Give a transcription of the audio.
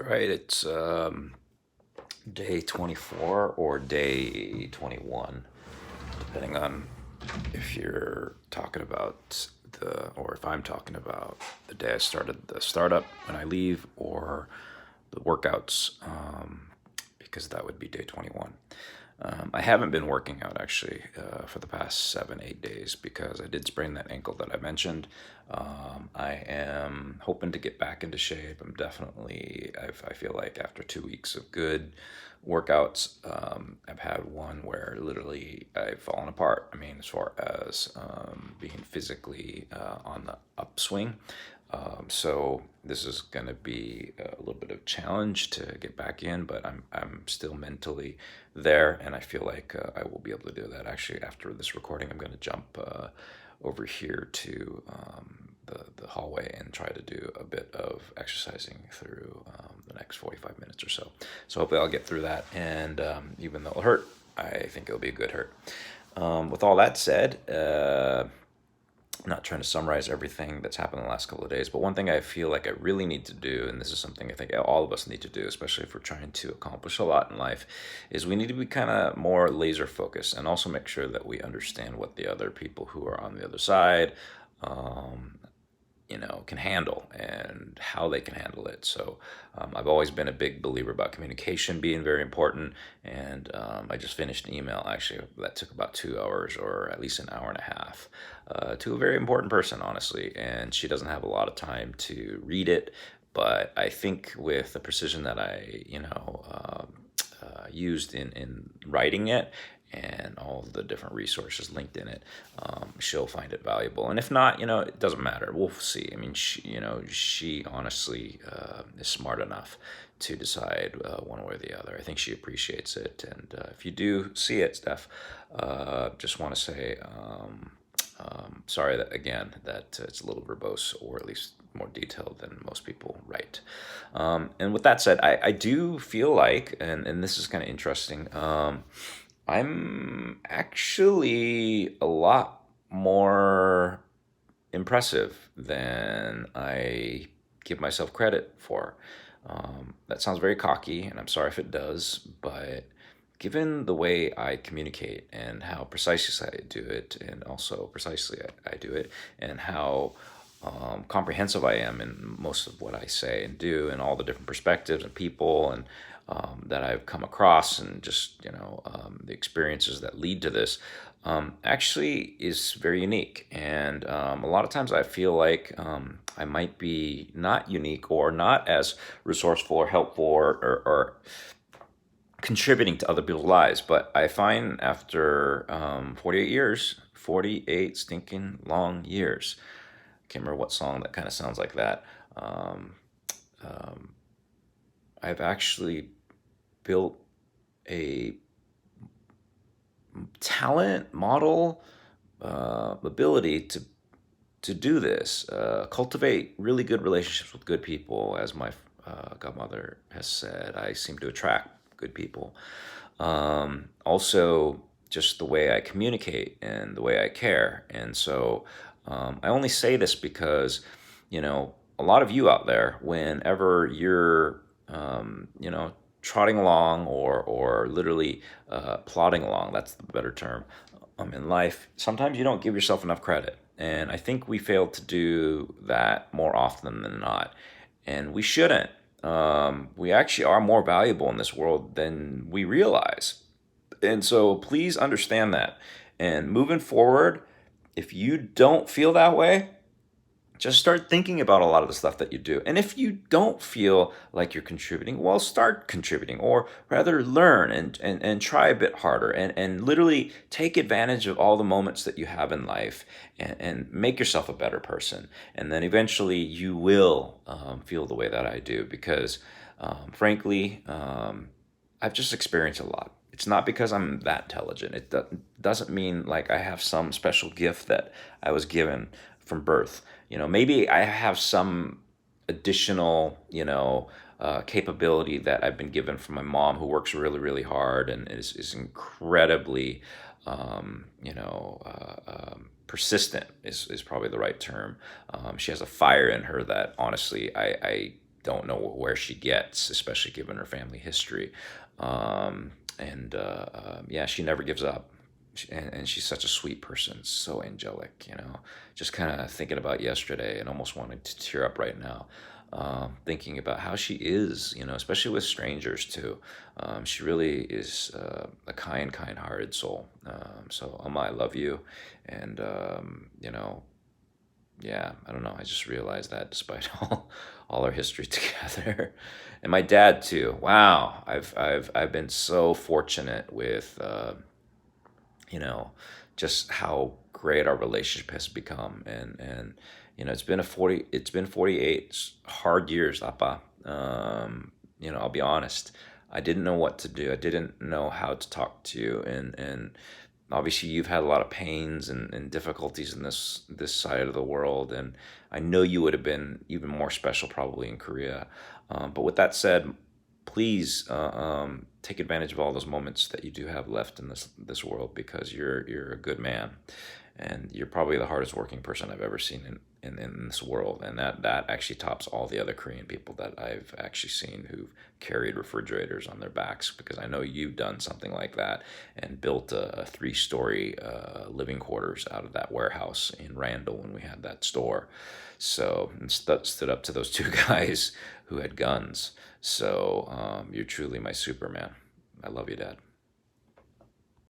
Right, it's day 24 or day 21, depending on if you're talking about or if I'm talking about the day I started the startup when I leave, or the workouts, because that would be day 21. I haven't been working out actually for the past 7, 8 days because I did sprain that ankle that I mentioned. I am hoping to get back into shape. I feel like after 2 weeks of good workouts, I've had one where literally I've fallen apart. I mean, as far as being physically on the upswing. So this is going to be a little bit of challenge to get back in, but I'm still mentally there, and I feel like I will be able to do that. Actually, after this recording, I'm going to jump over here to the hallway and try to do a bit of exercising through the next 45 minutes or so. So hopefully I'll get through that, and even though it'll hurt, I think it'll be a good hurt. With all that said, I'm not trying to summarize everything that's happened in the last couple of days, but one thing I feel like I really need to do, and this is something I think all of us need to do, especially if we're trying to accomplish a lot in life, is we need to be kind of more laser focused and also make sure that we understand what the other people who are on the other side, um, can handle and how they can handle it. So I've always been a big believer about communication being very important. And I just finished an email actually that took about 2 hours, or at least an hour and a half, to a very important person, honestly. And she doesn't have a lot of time to read it. But I think with the precision that I, used in writing it, and all the different resources linked in it, she'll find it valuable. And if not, it doesn't matter. We'll see. I mean, she honestly is smart enough to decide one way or the other. I think she appreciates it. And if you do see it, Steph, just want to say sorry that again that it's a little verbose, or at least more detailed than most people write. And with that said, I do feel like, and this is kind of interesting. I'm actually a lot more impressive than I give myself credit for. That sounds very cocky, and I'm sorry if it does, but given the way I communicate and how precisely I do it, and also precisely I do it, and how comprehensive I am in most of what I say and do, and all the different perspectives and people and that I've come across, and just the experiences that lead to this, actually is very unique. And a lot of times I feel like I might be not unique, or not as resourceful or helpful, or contributing to other people's lives. But I find after 48 years, 48 stinking long years, can't remember what song that kind of sounds like that. Um, um, I've actually built a talent model, ability to do this, cultivate really good relationships with good people. As my godmother has said, I seem to attract good people. Also, just the way I communicate and the way I care. And so I only say this because, a lot of you out there, whenever you're, trotting along, or literally plodding along, that's the better term, in life, sometimes you don't give yourself enough credit. And I think we fail to do that more often than not. And we shouldn't. We actually are more valuable in this world than we realize. And so please understand that. And moving forward, if you don't feel that way, just start thinking about a lot of the stuff that you do. And if you don't feel like you're contributing, well, start contributing, or rather learn and try a bit harder, and literally take advantage of all the moments that you have in life, and make yourself a better person. And then eventually you will feel the way that I do, because frankly, I've just experienced a lot. It's not because I'm that intelligent. Doesn't mean like I have some special gift that I was given from birth. Maybe I have some additional, capability that I've been given from my mom, who works really, really hard and is incredibly, persistent is probably the right term. She has a fire in her that honestly I don't know where she gets, especially given her family history. And Yeah, she never gives up. And she's such a sweet person, so angelic, you know. Just kind of thinking about yesterday and almost wanting to tear up right now, thinking about how she is, you know, especially with strangers too. She really is a kind-hearted soul. So, Amma, I love you. And, you know, yeah, I don't know. I just realized that despite all our history together, and my dad too. Wow, I've been so fortunate with you know, just how great our relationship has become, and you know, it's been 48 hard years, Appa. You know, I'll be honest. I didn't know what to do. I didn't know how to talk to you, and obviously you've had a lot of pains and difficulties in this side of the world, and I know you would have been even more special probably in Korea. But with that said, please take advantage of all those moments that you do have left in this world, because you're a good man, and you're probably the hardest working person I've ever seen in this world, and that actually tops all the other Korean people that I've actually seen who've carried refrigerators on their backs, because I know you've done something like that and built a three-story living quarters out of that warehouse in Randall when we had that store. So and stood up to those two guys who had guns. So you're truly my Superman. I love you, Dad.